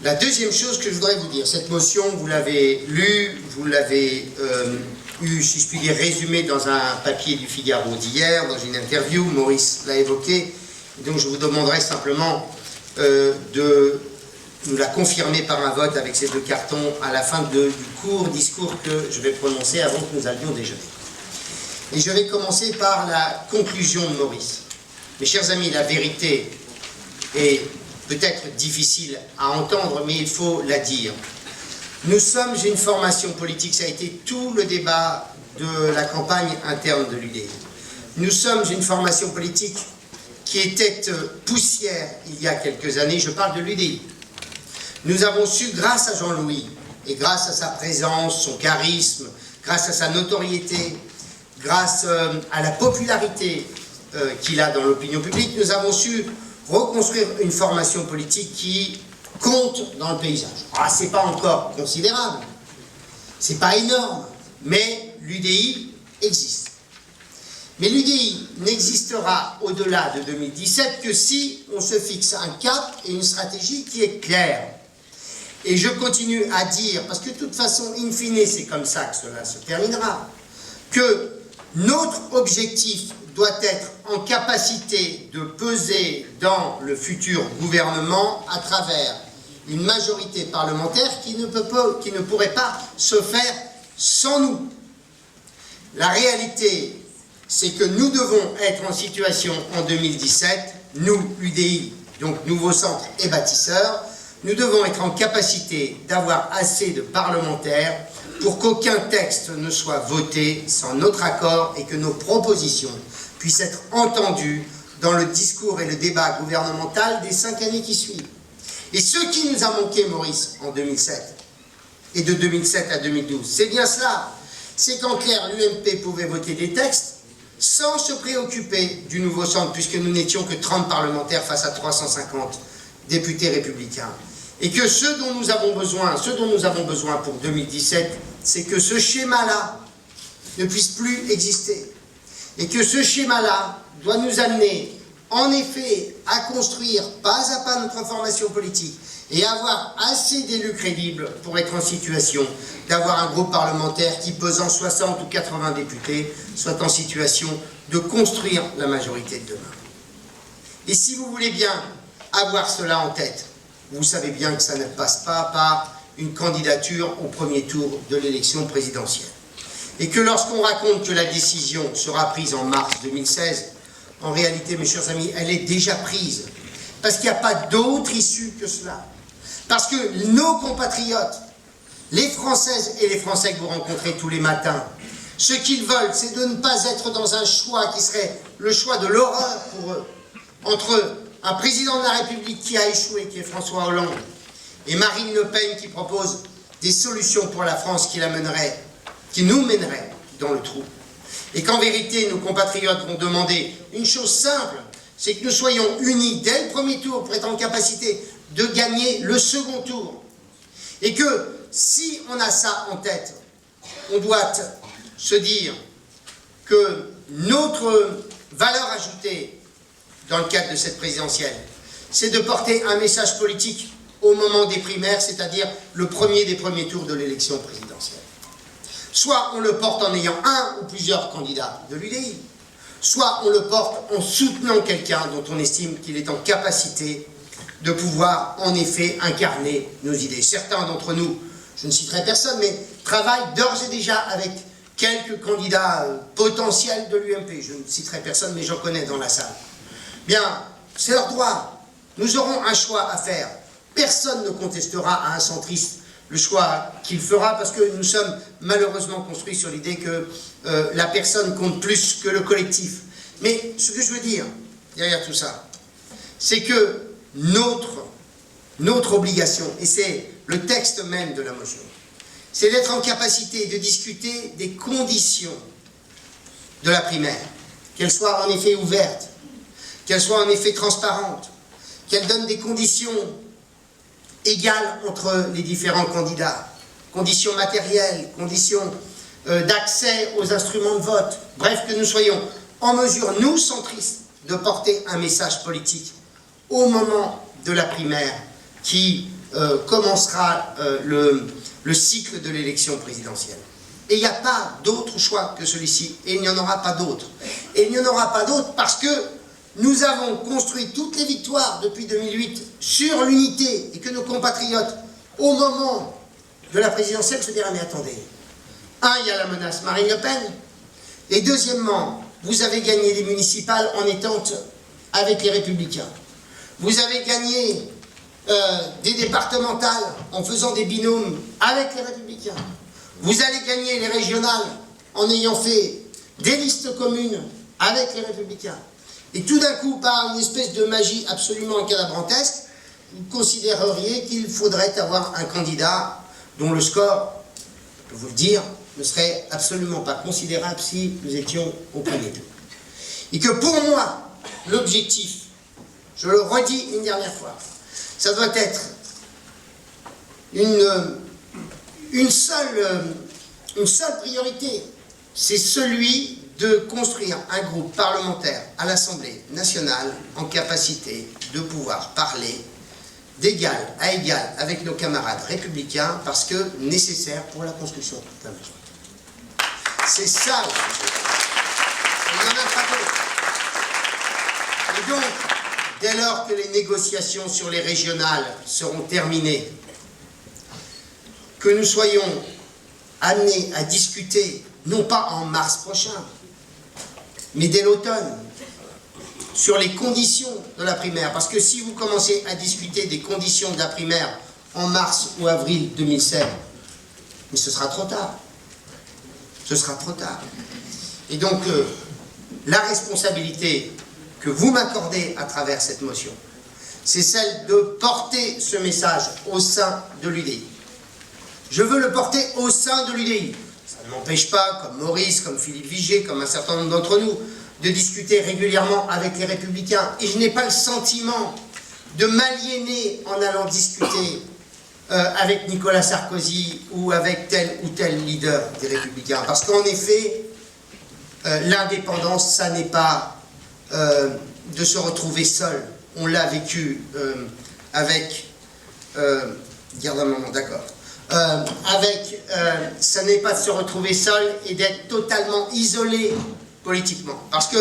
La deuxième chose que je voudrais vous dire, cette motion, vous l'avez lue, vous l'avez eu, si je puis dire, résumée dans un papier du Figaro d'hier, dans une interview, Maurice l'a évoqué, donc je vous demanderai simplement de nous la confirmer par un vote avec ces deux cartons à la fin du court discours que je vais prononcer avant que nous allions déjeuner. Et je vais commencer par la conclusion de Maurice. Mes chers amis, la vérité est peut-être difficile à entendre, mais il faut la dire. Nous sommes une formation politique, ça a été tout le débat de la campagne interne de l'UDI. Nous sommes une formation politique qui était poussière il y a quelques années, je parle de l'UDI. Nous avons su, grâce à Jean-Louis, et grâce à sa présence, son charisme, grâce à sa notoriété, grâce à la popularité qu'il a dans l'opinion publique, nous avons su reconstruire une formation politique qui compte dans le paysage. Ah, c'est pas encore considérable, c'est pas énorme, mais l'UDI existe. Mais l'UDI n'existera au-delà de 2017 que si on se fixe un cap et une stratégie qui est claire. Et je continue à dire, parce que de toute façon, in fine, c'est comme ça que cela se terminera, que notre objectif doit être en capacité de peser dans le futur gouvernement à travers une majorité parlementaire qui ne pourrait pas se faire sans nous. La réalité, c'est que nous devons être en situation en 2017, nous, UDI, donc Nouveau Centre et bâtisseurs, nous devons être en capacité d'avoir assez de parlementaires pour qu'aucun texte ne soit voté sans notre accord et que nos propositions puissent être entendues dans le discours et le débat gouvernemental des 5 années qui suivent. Et ce qui nous a manqué, Maurice, en 2007, et de 2007 à 2012, c'est bien cela. C'est qu'en clair, l'UMP pouvait voter des textes sans se préoccuper du Nouveau Centre, puisque nous n'étions que 30 parlementaires face à 350 députés républicains. Et que ce dont nous avons besoin pour 2017, c'est que ce schéma-là ne puisse plus exister. Et que ce schéma-là doit nous amener, en effet, à construire pas à pas notre formation politique et avoir assez d'élus crédibles pour être en situation d'avoir un groupe parlementaire qui, pesant 60 ou 80 députés, soit en situation de construire la majorité de demain. Et si vous voulez bien avoir cela en tête, vous savez bien que ça ne passe pas par une candidature au premier tour de l'élection présidentielle. Et que lorsqu'on raconte que la décision sera prise en mars 2016, en réalité, mes chers amis, elle est déjà prise. Parce qu'il n'y a pas d'autre issue que cela. Parce que nos compatriotes, les Françaises et les Français que vous rencontrez tous les matins, ce qu'ils veulent, c'est de ne pas être dans un choix qui serait le choix de l'horreur pour eux, entre un président de la République qui a échoué, qui est François Hollande, et Marine Le Pen qui propose des solutions pour la France qui nous mèneraient dans le trou. Et qu'en vérité, nos compatriotes vont demander une chose simple, c'est que nous soyons unis dès le premier tour pour être en capacité de gagner le second tour. Et que si on a ça en tête, on doit se dire que notre valeur ajoutée dans le cadre de cette présidentielle, c'est de porter un message politique au moment des primaires, c'est-à-dire le premier des premiers tours de l'élection présidentielle. Soit on le porte en ayant un ou plusieurs candidats de l'UDI, soit on le porte en soutenant quelqu'un dont on estime qu'il est en capacité de pouvoir en effet incarner nos idées. Certains d'entre nous, je ne citerai personne, mais travaillent d'ores et déjà avec quelques candidats potentiels de l'UMP. Je ne citerai personne, mais j'en connais dans la salle. Bien, c'est leur droit. Nous aurons un choix à faire. Personne ne contestera à un centriste le choix qu'il fera, parce que nous sommes malheureusement construits sur l'idée que la personne compte plus que le collectif. Mais ce que je veux dire derrière tout ça, c'est que notre obligation, et c'est le texte même de la motion, c'est d'être en capacité de discuter des conditions de la primaire, qu'elle soit en effet ouverte, qu'elle soit en effet transparente, qu'elle donne des conditions égales entre les différents candidats, conditions matérielles, conditions d'accès aux instruments de vote, bref, que nous soyons en mesure, nous centristes, de porter un message politique au moment de la primaire qui commencera le cycle de l'élection présidentielle. Et il n'y a pas d'autre choix que celui-ci, et il n'y en aura pas d'autre. Et il n'y en aura pas d'autre parce que nous avons construit toutes les victoires depuis 2008 sur l'unité, et que nos compatriotes, au moment de la présidentielle, se diraient, mais attendez, il y a la menace Marine Le Pen, et deuxièmement, vous avez gagné les municipales en étant avec les Républicains. Vous avez gagné des départementales en faisant des binômes avec les Républicains. Vous allez gagner les régionales en ayant fait des listes communes avec les Républicains. Et tout d'un coup, par une espèce de magie absolument incalabrantesque, vous considéreriez qu'il faudrait avoir un candidat dont le score, je peux vous le dire, ne serait absolument pas considérable si nous étions au premier tour. Et que pour moi, l'objectif, je le redis une dernière fois, ça doit être une seule priorité, c'est celui de construire un groupe parlementaire à l'Assemblée nationale en capacité de pouvoir parler d'égal à égal avec nos camarades républicains, parce que nécessaire pour la construction d'un majorité. C'est ça le sujet. Il n'y en a pas d'autre. Et donc, dès lors que les négociations sur les régionales seront terminées, que nous soyons amenés à discuter, non pas en mars prochain, mais dès l'automne, sur les conditions de la primaire. Parce que si vous commencez à discuter des conditions de la primaire en mars ou avril 2016, mais ce sera trop tard. Ce sera trop tard. Et donc, la responsabilité que vous m'accordez à travers cette motion, c'est celle de porter ce message au sein de l'UDI. Je veux le porter au sein de l'UDI. Ça ne m'empêche pas, comme Maurice, comme Philippe Vigier, comme un certain nombre d'entre nous, de discuter régulièrement avec les Républicains. Et je n'ai pas le sentiment de m'aliéner en allant discuter avec Nicolas Sarkozy ou avec tel ou tel leader des Républicains. Parce qu'en effet, l'indépendance, ça n'est pas de se retrouver seul. On l'a vécu avec... garde un moment, d'accord. Ça n'est pas de se retrouver seul et d'être totalement isolé politiquement. Parce que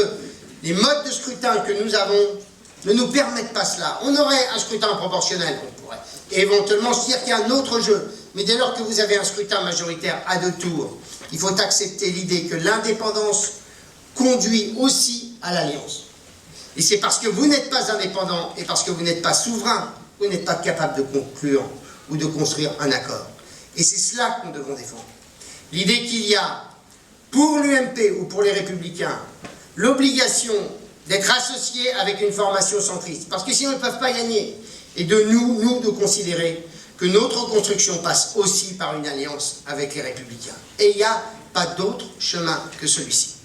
les modes de scrutin que nous avons ne nous permettent pas cela. On aurait un scrutin proportionnel, on pourrait éventuellement se dire qu'il y a un autre jeu. Mais dès lors que vous avez un scrutin majoritaire à 2 tours, il faut accepter l'idée que l'indépendance conduit aussi à l'alliance. Et c'est parce que vous n'êtes pas indépendant et parce que vous n'êtes pas souverain, vous n'êtes pas capable de conclure ou de construire un accord. Et c'est cela que nous devons défendre. L'idée qu'il y a, pour l'UMP ou pour les Républicains, l'obligation d'être associés avec une formation centriste. Parce que sinon, ils ne peuvent pas gagner. Et de nous de considérer que notre construction passe aussi par une alliance avec les Républicains. Et il n'y a pas d'autre chemin que celui-ci.